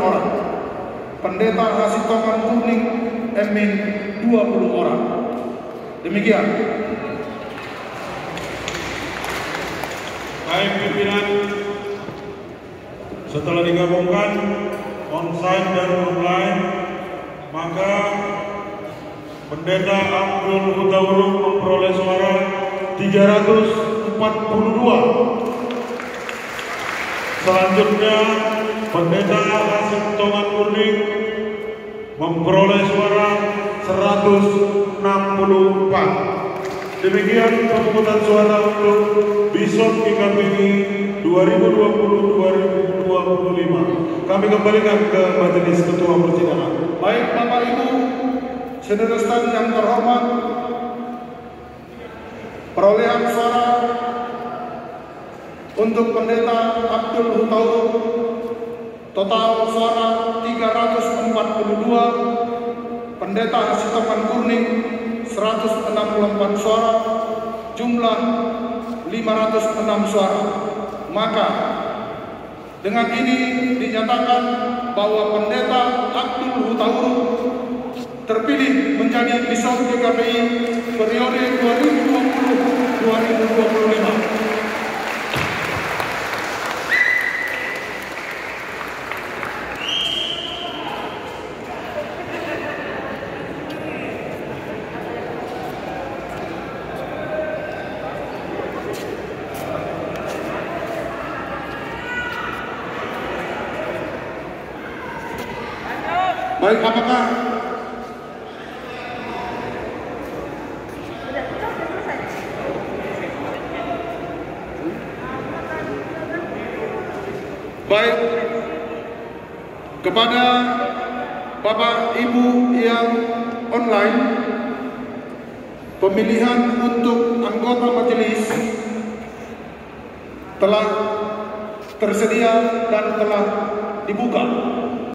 orang. Pendeta Hasitongan Kuning Emin 20 orang. Demikian. Baik pimpinan, setelah digabungkan onsite dan online, maka Pendeta Abdul Hutauruk memperoleh suara 342. Selanjutnya Pendeta Hasitongan Kuning memperoleh suara 164. Demikian pemungutan suara untuk Bison GKPI 2020-2025. Kami kembalikan ke majelis ketua persidangan. Baik Bapak Ibu, saudara sekalian yang terhormat, perolehan suara untuk Pendeta Abdul Hutauruk total suara 342, Pendeta Hasitongan Kuning 164 suara, jumlah 506 suara. Maka dengan ini dinyatakan bahwa Pendeta Abdul Hutauruk terpilih menjadi Bison GKPI periode 2020-2025. Baik, apakah baik kepada Bapak Ibu yang online, pemilihan untuk anggota majelis telah tersedia dan telah dibuka.